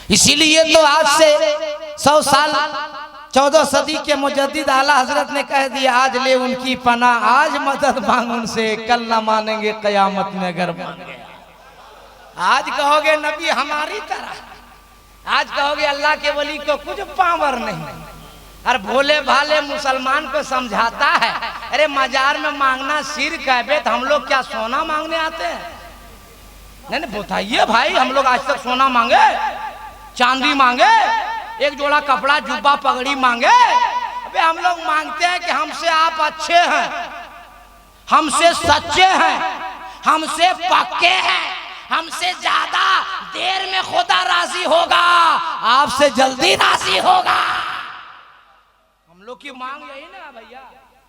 इसीलिए तो आज से 100 साल 14 सदी के मुजद्दिद आला हजरत ने कह दिया, आज ले उनकी पना, आज मदद मांग उनसे, कल न मानेंगे कयामत में अगर मान गया। आज कहोगे नबी हमारी तरह, आज कहोगे अल्लाह के वली को कुछ पावर नहीं। और भोले भाले मुसलमान को समझाता है, अरे मजार में मांगना शिर्क है बे, तो हम लोग क्या सोना मांगने आते हैं? नहीं नहीं बताइए भाई, हम लोग आज तक सोना मांगे, चांदी मांगे, एक जोड़ा कपड़ा जुब्बा पगड़ी मांगे? अबे हम लोग मांगते हैं कि हमसे आप अच्छे हैं, हमसे सच्चे हैं, हमसे पक्के हैं, हमसे ज्यादा देर में खुदा राजी होगा, आपसे जल्दी राजी होगा। हम लोग की मांग यही ना भैया।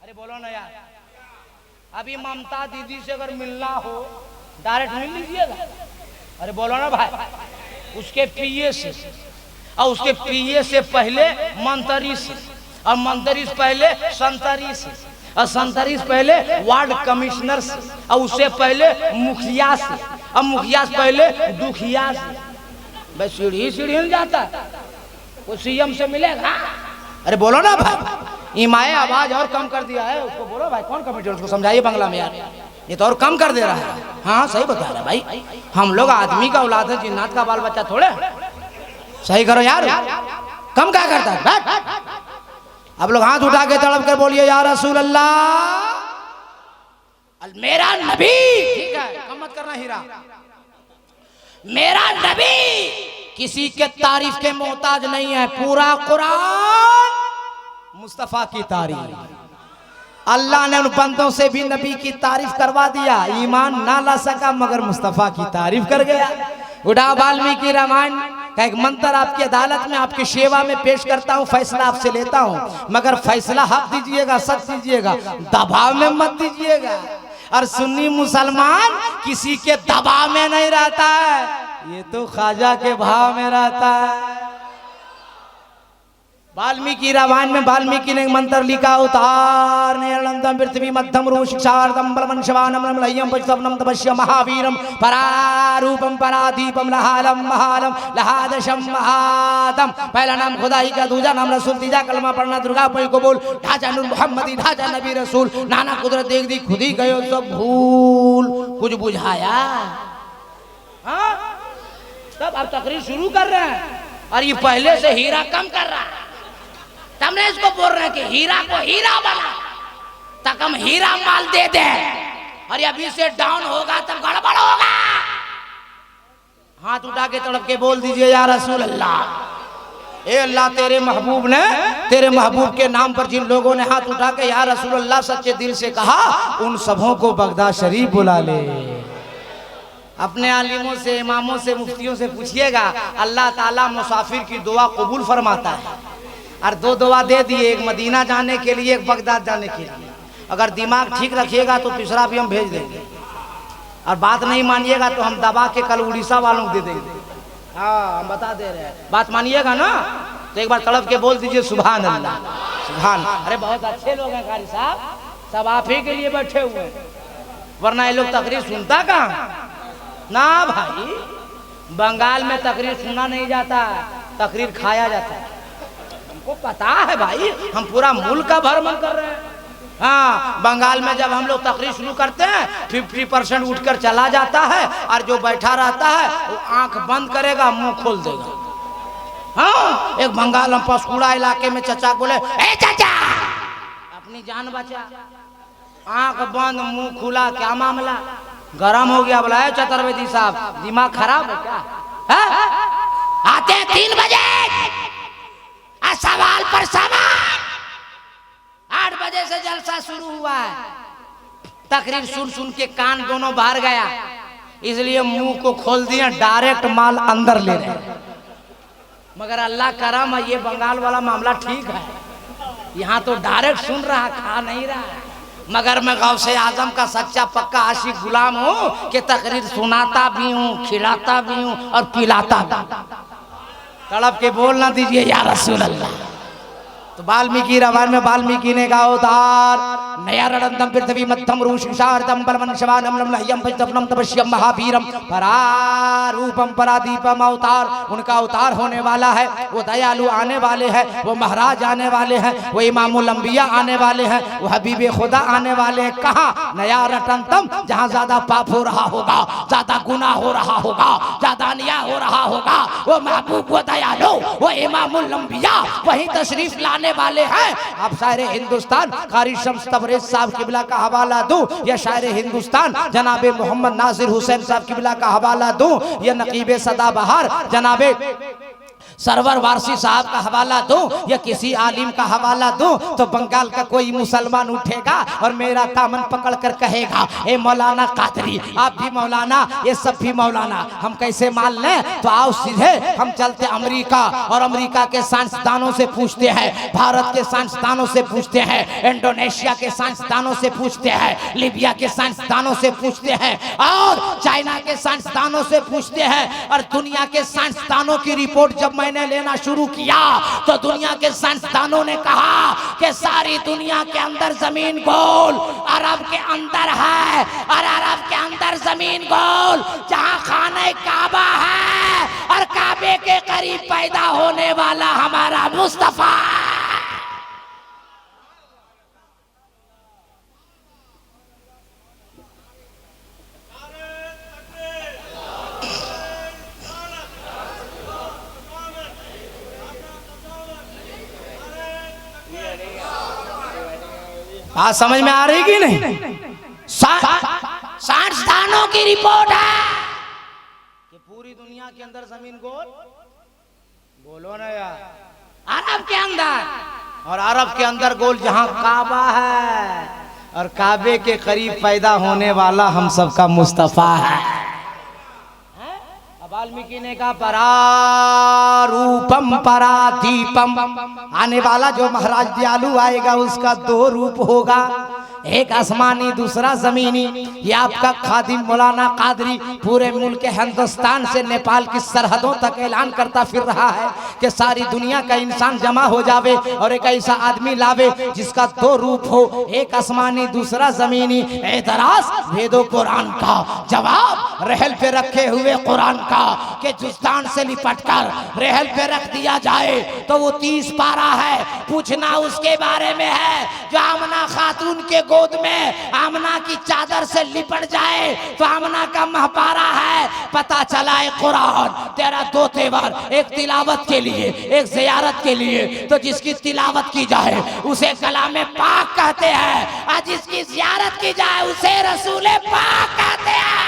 अरे बोलो ना यार, अभी ममता दीदी से अगर मिलना हो डायरेक्ट मिल लीजिएगा। अरे बोलो ना भाई, उसके पीए से, और उसके पीए से पहले मंत्री से, और मंत्री से पहले संतरी से, और संतरी से पहले वार्ड कमिश्नर से, और उससे पहले मुखिया से, और मुखिया से पहले दुखिया से। भाई सीढ़ी सीढ़ी हिल जाता है, वो सीएम से मिलेगा। अरे बोलो ना भाई, इमाए आवाज और कम कर दिया है उसको। बोलो भाई, कौन कमिटी, उसको समझाइए बंगला में यार, ये तो और कम कर दे रहा है। हाँ सही बता रहा है भाई, हम लोग आदमी का औलाद है, जिन्नात का बाल बच्चा थोड़े। सही करो यार, कम क्या करता है? अब लोग हाथ उठा के तड़प कर बोलिए या रसूल अल्लाह, मेरा नबी। ठीक है, कम मत करना हीरा। मेरा नबी किसी के तारीफ के मोहताज नहीं है। पूरा कुरान मुस्तफा की तारीफ। अल्लाह ने उन बंदों से भी नबी की तारीफ करवा दिया, ईमान ना ला सका मगर मुस्तफा की तारीफ कर गया। उठा वाल्मीकि रामायण का एक मंत्र आपकी अदालत में, आपकी सेवा में पेश करता हूँ, फैसला आपसे लेता हूँ, मगर फैसला हक दीजिएगा, सच दीजिएगा, दबाव में मत दीजिएगा। और सुन्नी मुसलमान किसी के दबाव में नहीं रहता है, ये तो ख्वाजा के भाव में रहता है। वाल्मीकि रामायण में वाल्मीकि ने मंत्र लिखा, उतार पृथ्वी मध्यम रूक्षार्दम बलमन शवानम लय्यम पशवनम तपस्या महावीरम परारूपम परादीपम लहालम महालम लहादशम महादम। पहला नाम खुदाई का, दूजा नाम रसूल, तीजा कलमा पढ़ना दुर्गा पई को बोल, ढांचा नूर मोहम्मदी, ढांचा नबी रसूल, नाना कुदरत देख दी खुद ही गयो सब भूल। कुछ बुझाया? हाँ, तब अब तकरीर शुरू कर रहे हैं, और ये पहले से हीरा कम कर रहा है। हमने इसको बोल रहे हैं कि हीरा को हीरा बना, तक हम हीरा माल दे दे, और अभी से डाउन होगा तब गड़बड़ होगा। हाथ उठा के तड़प के बोल दीजिए या रसूल अल्लाह। ए अल्लाह, तेरे महबूब ने, तेरे महबूब के नाम पर जिन लोगों ने हाथ उठा के या रसूल अल्लाह सच्चे दिल से कहा, उन सबों को बगदाद शरीफ बुला ले। अपने आलिमों से, इमामों से, मुफ्तियों से पूछिएगा, अल्लाह ताला मुसाफिर की दुआ कबूल फरमाता है। और दो दुआ दे दिए, एक मदीना जाने के लिए, एक बगदाद जाने के लिए। अगर दिमाग ठीक रखिएगा तो तीसरा भी हम भेज देंगे, और बात नहीं मानिएगा तो हम दबा के कल उड़ीसा वालों को दे देंगे। हाँ, हम बता दे रहे हैं, बात मानिएगा ना तो एक बार तड़प के बोल दीजिए सुभान अल्लाह, सुभान। अरे बहुत अच्छे लोग हैं कारी साहब, सब आप ही के लिए बैठे हुए हैं, वरना ये लोग तकरीर सुनता कहाँ ना भाई। बंगाल में तकरीर सुना नहीं जाता, तकरीर खाया जाता है। हमको पता है भाई, हम पूरा मुल्क का भ्रमण कर रहे हैं। हाँ, बंगाल में जब हम लोग तकरीर शुरू करते हैं 50% उठकर चला जाता है, और जो बैठा रहता है वो आंख बंद करेगा, मुंह खोल देगा। हाँ, एक बंगाल में पंसकुड़ा इलाके में चचा बोले, ए चाचा अपनी जान बचा, आंख बंद मुंह खुला, क्या मामला? गरम हो गया। बोला, चतुर्वेदी साहब दिमाग खराब है क्या? आते 3 बजे, सवाल पर सवाल। 8 बजे से जलसा शुरू हुआ है, तकरीर सुन सुन के कान दोनों बाहर गया, इसलिए मुंह को खोल दिया, डायरेक्ट माल अंदर ले रहे। मगर अल्लाह करम है, ये बंगाल वाला मामला ठीक है, यहाँ तो डायरेक्ट सुन रहा, खा नहीं रहा। मगर मैं गौसे आजम का सच्चा पक्का आशिक गुलाम हूँ कि तकरीर सुनाता भी हूँ, खिलाता भी हूँ और पिलाता भी। तड़प के बोलना दीजिए या रसूल अल्लाह। तो वाल्मीकि रामायण में वाल्मीकि ने कहा उतार नया रणदम पृथ्वी मध्यम रूषार्दम बलवन शवानम लम्लह्यम पंचतपनम तपस्यम महावीरम परारूपम परादीपम अवतार। उनका अवतार होने वाला है, वो दयालु आने वाले हैं, वो महाराज आने वाले हैं, वो इमामुल अंबिया आने वाले हैं, वो हबीबे खुदा आने वाले हैं। कहाँ? नया रटनतम, जहाँ ज्यादा पाप हो रहा होगा, ज्यादा गुनाह हो रहा होगा, ज्यादा अन्याय हो रहा होगा, वो महबूब वो दयालु वो इमामुल अंबिया वही तशरीफ लाने वाले हैं। अब शायर हिंदुस्तान कारी शम्स तबरेज साहब किबला का हवाला दूं या शायर हिंदुस्तान जनाबे मोहम्मद नासिर हुसैन साहब किबला का हवाला दूं या नकीबे सदाबहार जनाबे सरवर वारसी साहब का हवाला दूं या किसी आलिम का हवाला दूं तो बंगाल का कोई मुसलमान उठेगा और मेरा दामन पकड़ कर कहेगा ए मौलाना कादरी आप भी मौलाना, ये सब भी मौलाना। हम कैसे मान लें? तो आओ सीधे हम चलते अमेरिका और अमेरिका के साइंसदानों से पूछते हैं, भारत के साइंसदानों से पूछते हैं, इंडोनेशिया के साइंसदानों से पूछते हैं, लीबिया के साइंसदानों से पूछते हैं और चाइना के साइंसदानों से पूछते हैं। और दुनिया के साइंसदानों की रिपोर्ट जब मैंने लेना शुरू किया तो दुनिया के साइंसदानों ने कहा कि सारी दुनिया के अंदर जमीन गोल अरब के अंदर है और अरब के अंदर जमीन गोल जहां खाने काबा है और काबे के करीब पैदा होने वाला हमारा मुस्तफा। बात समझ में आ रही कि नहीं? साइंसदानों की रिपोर्ट है कि पूरी दुनिया के अंदर जमीन गोल, बोलो ना यार, अरब के अंदर, और अरब के अंदर गोल जहां काबा है और काबे के करीब पैदा होने वाला हम सबका मुस्तफा है। वाल्मीकि ने कहा परारूपम परादीपम, आने वाला जो महाराज दयालु आएगा उसका दो रूप होगा, एक आसमानी दूसरा जमीनी। ये आपका खादिम मौलाना कादरी पूरे मुल्क हिंदुस्तान से नेपाल की सरहदों तक ऐलान करता फिर रहा है कि सारी दुनिया का इंसान जमा हो जावे और एक ऐसा आदमी लावे जिसका दो रूप हो, एक आसमानी दूसरा जमीनी। एतराज वेदों कुरान का जवाब रहल पे रखे हुए कुरान का कि जुस्तान से लिपट कर रहल पे रख दिया जाए तो वो 30 पारा है। पूछना उसके बारे में है जो आमना खातून के गोद में आमना की चादर से लिपट जाए तो आमना का महपारा है। पता चला है कुरान तेरा दो तेवर, एक तिलावत के लिए एक ज़ियारत के लिए। तो जिसकी तिलावत की जाए उसे कलामे पाक कहते हैं और जिसकी ज़ियारत की जाए उसे रसूले पाक कहते हैं।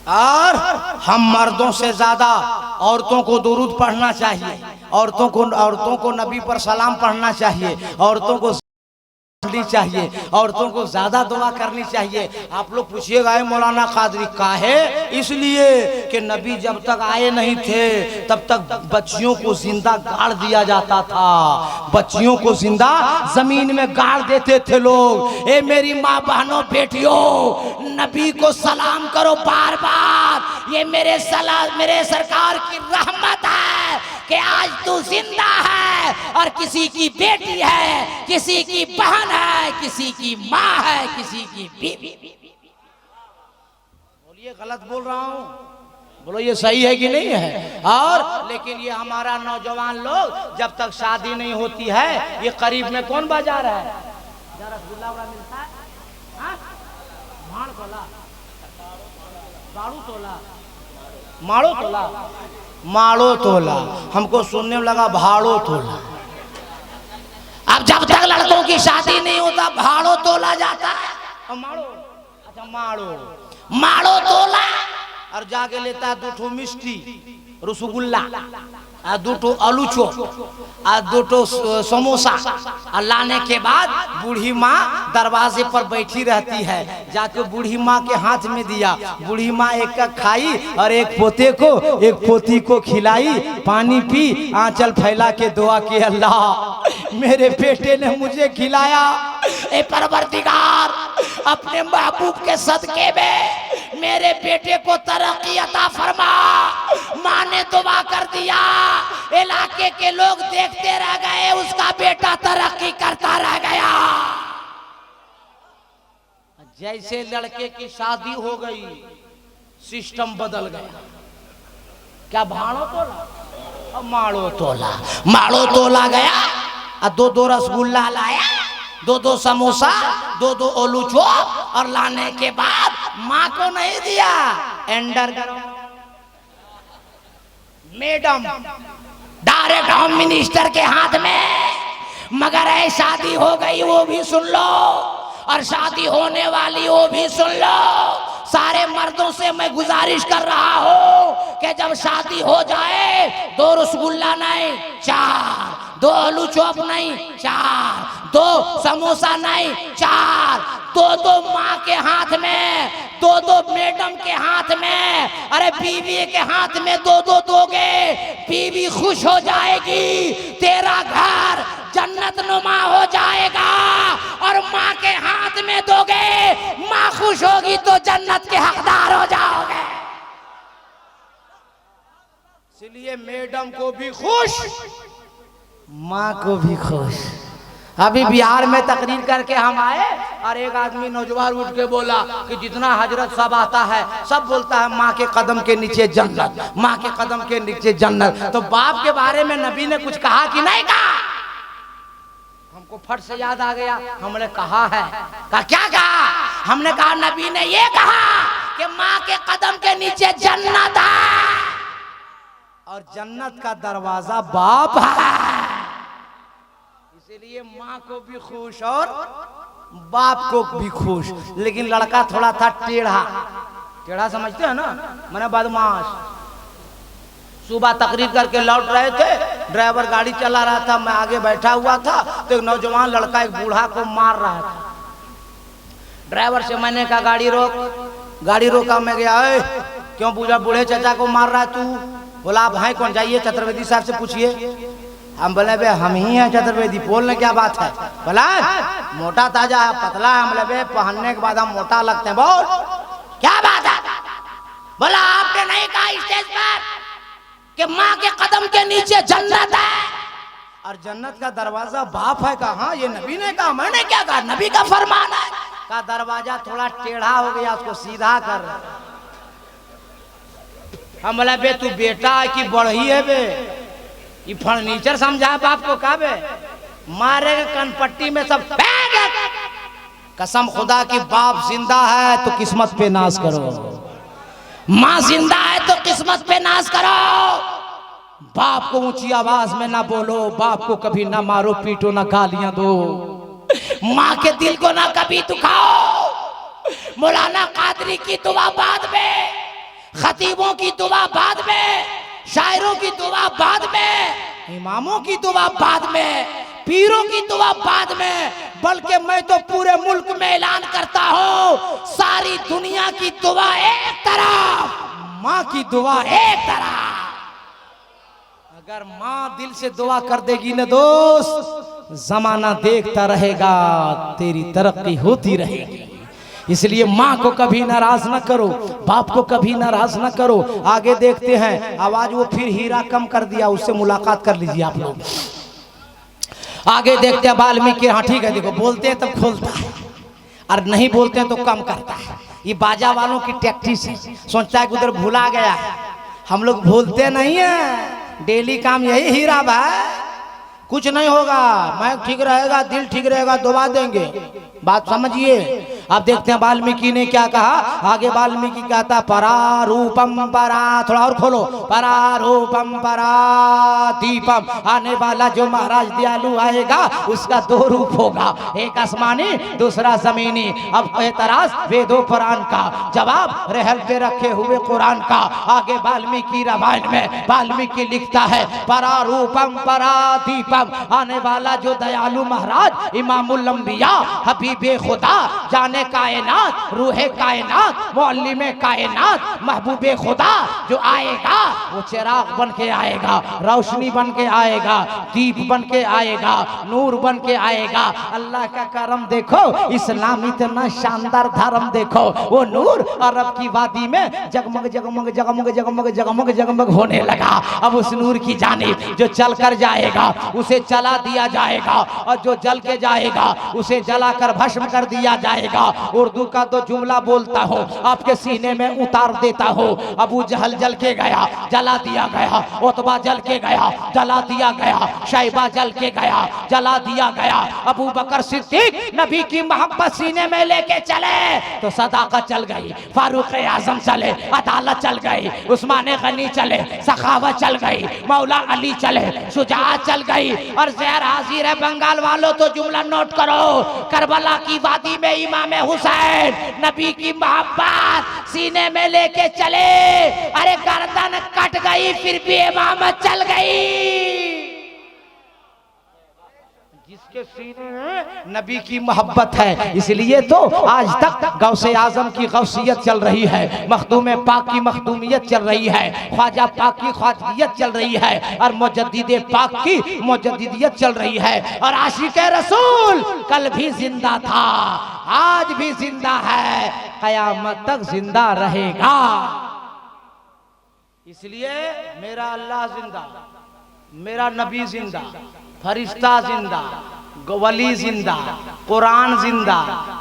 और हम मर्दों से ज्यादा औरतों को दुरूद पढ़ना चाहिए, औरतों को नबी पर सलाम पढ़ना चाहिए, औरतों को पढ़नी चाहिए, औरतों को ज्यादा दुआ करनी चाहिए। आप लोग पूछिएगा मौलाना कादरी काहे? इसलिए कि नबी जब तक आए नहीं थे तब तक बच्चियों को जिंदा गाड़ दिया जाता था, बच्चियों को जिंदा जमीन में गाड़ देते थे लोग। ए मेरी माँ बहनों बेटियों, नबी को सलाम करो बार बार। ये मेरे सरकार की रहमत है कि आज तू जिंदा है और किसी की बेटी है, किसी की बहन है, किसी की माँ है, किसी की बीवी। बोलिए गलत बोल रहा हूँ? बोलो ये सही है कि नहीं है? और लेकिन ये हमारा नौजवान लोग जब तक शादी नहीं होती है, ये करीब में कौन बाजार है रसगुल्ला मिलता है, भाड़ तोला, बाड़ू तोला, माड़ो तोला, माड़ो तोला, हमको सुनने में लगा भाड़ो तोला। अब जब तक लड़कों की शादी नहीं होता भाड़ो तोला जाता है। माड़ो, अच्छा माड़ो, माड़ो तोला और जाके लेता है 2 ठो मिष्टी रसगुल्ला और 2 ठो आलू चॉप और 2 ठो समोसा और लाने के बाद बूढ़ी माँ दरवाजे पर बैठी रहती है। जाके बूढ़ी माँ के हाथ में दिया, बूढ़ी माँ एक खाई और एक पोते को एक पोती को खिलाई, पानी पी, आंचल फैला के दुआ की, अल्लाह मेरे बेटे ने मुझे खिलाया, ए परवरदिगार अपने महबूब के सदके में मेरे बेटे को तरक्की अता फरमा। माँ ने दुआ कर दिया, इलाके के लोग देखते रह गए, उसका बेटा तरक्की करता रह गया। जैसे लड़के की शादी हो गई सिस्टम बदल गया। क्या भाड़ो तोला, अब माड़ो तोला, माड़ो तोला गया और 2 रसगुल्ला लाया, 2 समोसा, 2 आलू चॉप और लाने के बाद माँ को नहीं दिया, एंडर मैडम डायरेक्ट होम मिनिस्टर के हाथ में। मगर है शादी हो गई वो भी सुन लो और शादी होने वाली वो भी सुन लो। सारे मर्दों से मैं गुजारिश कर रहा हूँ कि जब शादी हो जाए 2 रसगुल्ला नहीं 4, 2 आलू चॉप नहीं 4, 2 समोसा नहीं 4, 2 माँ के हाथ में, 2 मैडम के हाथ में, अरे बीवी के हाथ में 2 दोगे, बीवी खुश हो जाएगी, तेरा घर जन्नत नुमा हो जाएगा। और माँ के हाथ में दोगे, माँ खुश होगी तो जन्नत के हकदार हो जाओगे। इसलिए मैडम को भी खुश, माँ को भी खुश। अभी बिहार में तकरीर करके हम आए और एक आदमी नौजवान उठ के बोला कि जितना हजरत साहब आता है सब बोलता है माँ के कदम के नीचे जन्नत, माँ के कदम के नीचे जन्नत। तो बाप के बारे में नबी ने कुछ कहा कि नहीं कहा? हमको फट से याद आ गया, हमने कहा है। क्या कहा? हमने कहा नबी ने ये कहा कि माँ के कदम के नीचे जन्नत है और जन्नत का दरवाजा बाप है। इसलिए माँ को भी खुश और बाप को भी खुश। लेकिन लड़का थोड़ा था टेढ़ा, टेढ़ा समझते हैं ना, मैंने बदमाश। सुबह तकरीर करके लौट रहे थे, ड्राइवर गाड़ी चला रहा था, मैं आगे बैठा हुआ था, तो एक नौजवान लड़का एक बूढ़ा को मार रहा था। ड्राइवर से मैंने कहा गाड़ी रोक, गाड़ी रोका। मैं गया, क्यों बूढ़े चाचा को मार रहा है तू? बोला आप हैं कौन, जाइए चतुर्वेदी साहब से पूछिए। हम बोले बे हम ही हैं चतुर्वेदी, बोलने क्या बात है? बोला मोटा ताजा है, पतला है। हम बोले बे पहनने के बाद हम मोटा लगते हैं। बोल क्या बात है? बोला आपने नहीं कहा स्टेज पर कि माँ के कदम के नीचे जन्नत है और जन्नत का दरवाजा बाप है? कहा हाँ, ये नबी ने कहा। मैंने क्या कहा? नबी का फरमान है। का दरवाजा थोड़ा टेढ़ा हो गया, उसको सीधा कर। हम बोला बे तू बेटा है कि बढ़ी है बे? ये फर्नीचर समझा बाप को? का बे मारेगा कनपट्टी में सब। कसम खुदा की बाप जिंदा है तो किस्मत पे नाज करो, माँ जिंदा है तो किस्मत पे नाज करो। बाप को ऊंची आवाज में ना बोलो, बाप को कभी ना मारो पीटो ना गालियां दो, माँ के दिल को ना कभी दुखाओ। मौलाना कादरी की दुआ बाद में, खतीबों की दुआ बाद में, शायरों की दुआ बाद में, इमामों की दुआ बाद में, पीरों की दुआ बाद में, बल्कि मैं तो पूरे मुल्क में ऐलान करता हूँ सारी दुनिया की दुआ एक तरफ, माँ की दुआ एक तरफ। अगर माँ दिल से दुआ कर देगी ना दोस्त, जमाना देखता रहेगा, तेरी तरक्की होती रहेगी। इसलिए माँ को कभी नाराज ना करो, बाप को कभी नाराज ना करो। आगे देखते हैं, आवाज वो फिर हीरा कम कर दिया, उससे मुलाकात कर लीजिए आप लोग। आगे देखते हैं वाल्मीकि। हाँ ठीक है, देखो बोलते हैं तब खोलता है और नहीं बोलते हैं तो कम करता है। ये बाजा वालों की टैक्टिस है, सोचता है कि उधर भुला गया है। हम लोग भूलते नहीं है, डेली काम यही हीरा भाई। कुछ नहीं होगा, मैक ठीक रहेगा, दिल ठीक रहेगा, दुआ देंगे। बात समझिए। अब देखते हैं वाल्मीकि ने क्या कहा आगे। वाल्मीकि कहता परारूपम परा, थोड़ा और खोलो, परारूपम परादीपम, आने वाला जो महाराज दयालु आएगा उसका दो रूप होगा, एक आसमानी दूसरा जमीनी। अब एतराज वेदों पुराण का, जवाब रहल पे रखे हुए कुरान का। आगे वाल्मीकि रामायण में वाल्मीकि लिखता है परारूपम परादीपम, आने वाला जो दयालु महाराज इमामुल अंबिया हबीबे खुदा जाने कायनात रूहे कायनात मौल्लिमे कायनात महबूबे खुदा जो आएगा वो चिराग बन के आएगा, रोशनी बन के आएगा, दीप बन के आएगा, नूर बन के आएगा। अल्लाह का करम देखो, इस्लाम इतना शानदार धर्म देखो। वो नूर अरब की वादी में जगमग जगमग जगमग जगमग जगमग जगमग होने लगा। अब उस नूर की जानिब जो चल कर जाएगा उसे जला दिया जाएगा, और जो जल के जाएगा उसे जलाकर भस्म कर दिया जाएगा। उर्दू का तो जुमला बोलता हूँ, आपके सीने में उतार देता हूँ। अबू जहल जल के गया, जला दिया गया। उतबा जल के गया, जला दिया गया। शैबा जल के गया, जला दिया गया। अबू बकर सिद्दीक नबी की मोहब्बत सीने में लेके चले तो सदाकत चल गई, फारूक आजम चले, अदालत चल गई, उस्मान गनी चले, सखावत चल गई, मौला अली चले, शुजाअत चल गई। और ज़हर हाजिर है बंगाल वालों, तो जुमला नोट करो, करबला की वादी में इमाम हुसैन नबी की मोहब्बत सीने में लेके चले। अरे गर्दन कट गई फिर भी इमामत चल गई। जिसके सीने में नबी की मोहब्बत है, इसलिए तो आज तक गौसे आजम की गौसियत चल रही है, मखदूम पाक की मखदूमियत चल रही है, ख्वाजा पाक की ख्वाजियत चल रही है, और मुजद्दिद पाक की मुजद्दिदियत चल रही है। और आशिक रसूल कल भी जिंदा था, आज भी जिंदा है, कयामत तक जिंदा रहेगा। इसलिए मेरा अल्लाह जिंदा, मेरा नबी जिंदा, फरिश्ता जिंदा, वली जिंदा, कुरान जिंदा,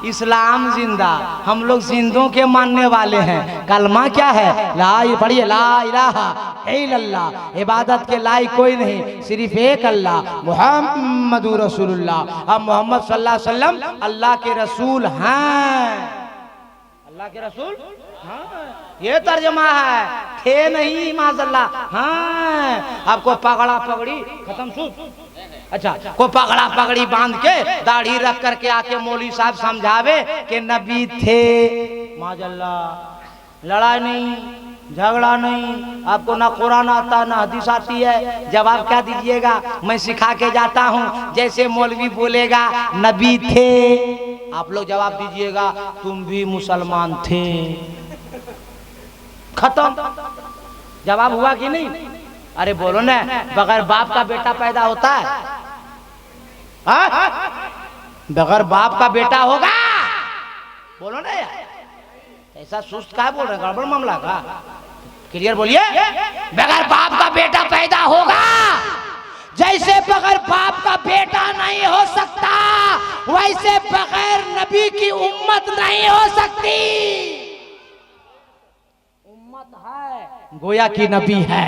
इस्लाम जिंदा। हम लोग जिंदों के मानने वाले हैं। कलमा क्या है? ला, पढ़िए, ला इलाहा इल्लल्लाह, इबादत के लायक कोई नहीं, सिर्फ एक अल्लाह, मुहम्मदुर रसूलुल्लाह। अब मोहम्मद सल्लल्लाहु अलैहि वसल्लम अल्लाह के रसूल हैं। अल्लाह के रसूल हाँ, ये तर्जमा है, थे नहीं माज़अल्लाह। हाँ, आपको पगड़ा पगड़ी खत्म सुन, अच्छा, को पगड़ा पगड़ी बांध के दाढ़ी रख करके आके मौलवी साहब समझावे कि नबी थे, माज़अल्लाह। लड़ाई नहीं, झगड़ा नहीं, आपको ना कुरान आता ना हदीस आती है, जवाब क्या दीजिएगा? मैं सिखा के जाता हूँ। जैसे मौलवी बोलेगा नबी थे, आप लोग जवाब दीजिएगा तुम भी मुसलमान थे। खत्म। जवाब हुआ कि नहीं? अरे बोलो ना, बगैर बाप का बेटा पैदा होता है? बगैर बाप का बेटा होगा? बोलो ना यार, ऐसा सुस्त का बोल रहे, गड़बड़ मामला का। क्लियर बोलिए। बगैर बाप का बेटा पैदा होगा, जैसे बगैर बाप का बेटा नहीं हो सकता, वैसे बगैर नबी की उम्मत नहीं हो सकती। उम्मत है, गोया की नबी है,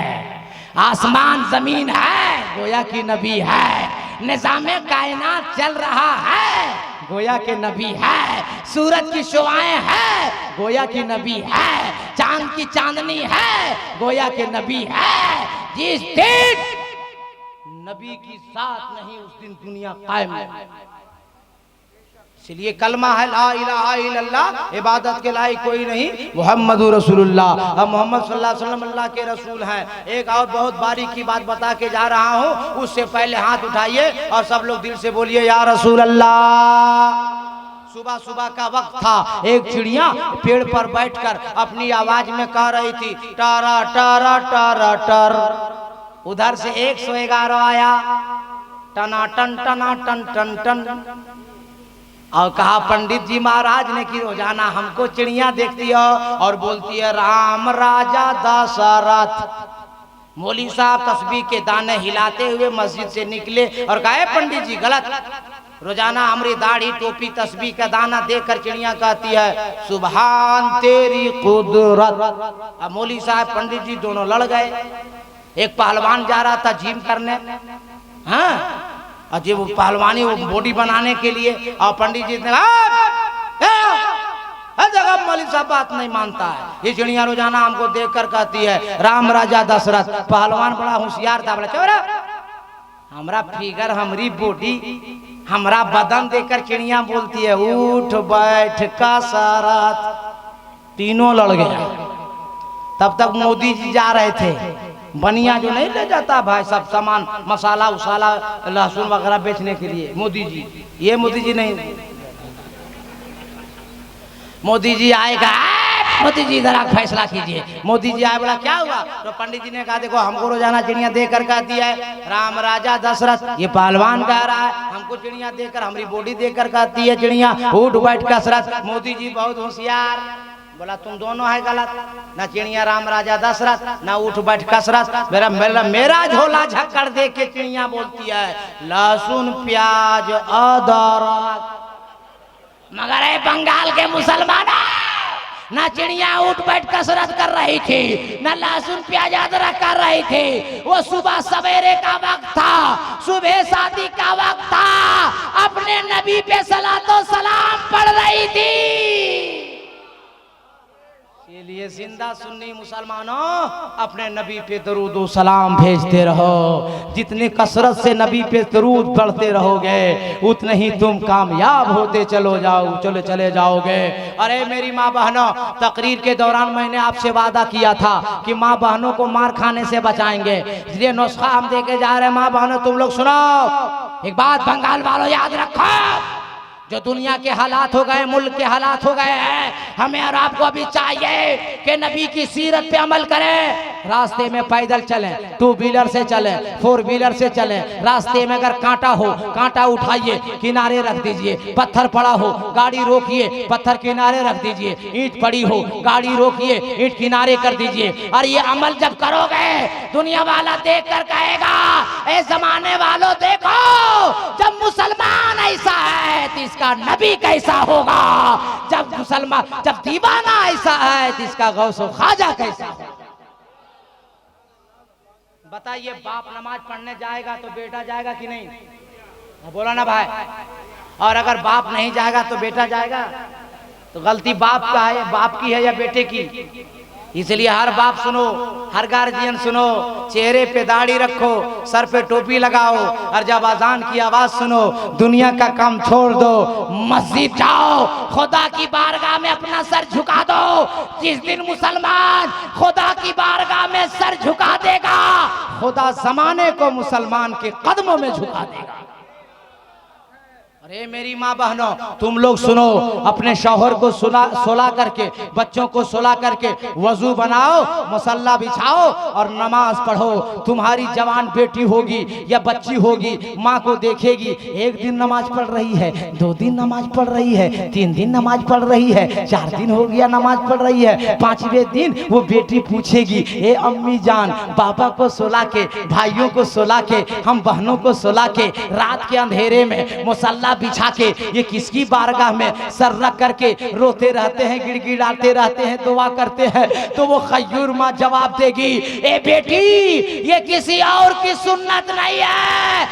आसमान जमीन है, गोया की नबी है, निजामे कायनात चल रहा है, गोया के नबी है, सूरज की शुआएं है, गोया की नबी है, चांद की चांदनी है, गोया के नबी है। जिस दिन नबी की साथ नहीं उस दिन दुनिया कायम है। इसलिए कलमा है ला इलाहा इल्लल्लाह, इबादत के लायक कोई नहीं, मुहम्मदुर रसूलुल्लाह। अब मोहम्मद सल्लल्लाहु अलैहि वसल्लम अल्लाह के रसूल हैं। एक और बहुत बारीक की बात बता के जा रहा हूँ, उससे पहले हाथ उठाइए और सब लोग दिल से बोलिए या रसूल अल्लाह। सुबह सुबह का वक्त था, एक चिड़िया पेड़ पर बैठकर अपनी आवाज में कह रही थी टारा टारा टारा टर। उधर से 111 आया, टना टन टना टन टन टन, और कहा पंडित जी महाराज ने कि रोजाना हमको चिड़िया देखती है और बोलती है राम राजा दशरथ। मौलवी साहब तस्बीह के दाने हिलाते हुए मस्जिद से निकले और कहा पंडित जी गलत, रोजाना हमारी दाढ़ी टोपी तस्बीह का दाना देखकर चिड़िया कहती है सुभान तेरी कुदरत। अब मौलवी साहब पंडित जी दोनों लड़ गए। एक पहलवान जा रहा था जिम करने, हाँ, अजय वो पहलवानी वो बॉडी बनाने के लिए, और पंडित जी ने हर जगह मौलवी साहब बात नहीं मानता है। ये चिड़िया रोजाना हमको देख कर कहती है राम राजा दशरथ। पहलवान बड़ा होशियार था, बोला चोरा हमरा फिगर हमारी बॉडी हमरा बदन देखकर चिड़िया बोलती है उठ बैठ कसरत। तीनों लड़ गया। तब तक मोदी जी जा रहे थे, बनिया जो नहीं ले जाता भाई सब सामान मसाला उसाला लहसुन वगैरह बेचने के लिए, मोदी जी, ये मोदी जी नहीं, मोदी जी आएगा, मोदी जी इधर आकर फैसला कीजिए। मोदी जी आए, बोला क्या हुआ? तो पंडित जी ने कहा देखो हमको रोजाना चिड़िया देकर कहती है राम राजा दशरथ, ये पहलवान कह रहा है हमको चिड़िया देकर हमारी बॉडी देकर कहती है चिड़िया उठ बैठ कसरत। मोदी जी बहुत होशियार, बोला तुम दोनों है गलत, ना चिड़िया राम राजा दशरथ ना उठ बैठ कसरत। मेरा झोला झक्कड़ देख के चिड़िया बोलती है लहसुन प्याज अदरक। मगर है बंगाल के मुसलमानों, ना चिड़िया उठ बैठ कसरत कर रही थी, ना लहसुन प्याज अदरक कर रही थी। वो सुबह सवेरे का वक्त था, सुबह शादी का वक्त था, अपने नबी पे सलातो सलाम पढ़ रही थी। इसलिए जिंदा सुन्नी मुसलमानों अपने नबी पे दरूद व सलाम भेजते रहो। जितने कसरत से नबी पे दरूद पढ़ते रहोगे उतने ही तुम कामयाब होते चले जाओगे। अरे मेरी माँ बहनों, तकरीर के दौरान मैंने आपसे वादा किया था कि माँ बहनों को मार खाने से बचाएंगे, इसलिए नुस्खा हम देके जा रहे हैं। माँ बहनों तुम लोग सुनो एक बात, बंगाल वालों याद रखो, जो दुनिया के हालात हो गए, मुल्क के हालात हो गए हैं, हमें और आपको अभी चाहिए कि नबी की सीरत पे अमल करें। रास्ते में पैदल चलें, टू व्हीलर से चलें, फोर व्हीलर से चलें। रास्ते में अगर कांटा हो, कांटा उठाइए किनारे रख दीजिए। पत्थर पड़ा हो, गाड़ी रोकिए, पत्थर किनारे रख दीजिए। ईंट पड़ी हो, गाड़ी रोकिए, ईंट किनारे कर दीजिए। और ये अमल जब करोगे दुनिया वाला देख कर कहेगा ए जमाने वालों देखो, जब मुसलमान ऐसा है तो इसका नबी कैसा होगा, जब मुसलमान जब दीवाना ऐसा है तो इसका गौसो ख्वाजा कैसा होगा। बताइए बाप नमाज पढ़ने जाएगा तो बेटा जाएगा कि नहीं? बोला ना भाई। और अगर बाप नहीं जाएगा तो बेटा जाएगा? तो गलती बाप का है, बाप की है या बेटे की? इसलिए हर बाप सुनो, हर गार्जियन सुनो, चेहरे पे दाढ़ी रखो, सर पे टोपी लगाओ, और जब अजान की आवाज सुनो दुनिया का काम छोड़ दो, मस्जिद जाओ, खुदा की बारगाह में अपना सर झुका दो। जिस दिन मुसलमान खुदा की बारगाह में सर झुका देगा, खुदा जमाने को मुसलमान के कदमों में झुका देगा। अरे मेरी माँ बहनों तुम लोग सुनो, अपने शौहर को सोला करके, बच्चों को सोला करके वजू बनाओ, मुसल्ला बिछाओ और नमाज पढ़ो। तुम्हारी जवान बेटी होगी या बच्ची होगी, माँ को देखेगी, एक दिन नमाज पढ़ रही है, 2 दिन नमाज पढ़ रही है, 3 दिन नमाज पढ़ रही है, 4 दिन हो गया नमाज पढ़ रही है, 5वें दिन वो बेटी पूछेगी ए अम्मी जान, पापा को सोला के, भाइयों को सोला के, हम बहनों को सोला के, रात के अंधेरे में मुसल्ला बिछा के ये किसकी बारगाह में सर रख करके रोते रहते हैं, गिड़गिड़ाते रहते हैं, दुआ करते हैं। तो वो खय्यूर माँ जवाब देगी ए बेटी, ये किसी और की सुन्नत नहीं है,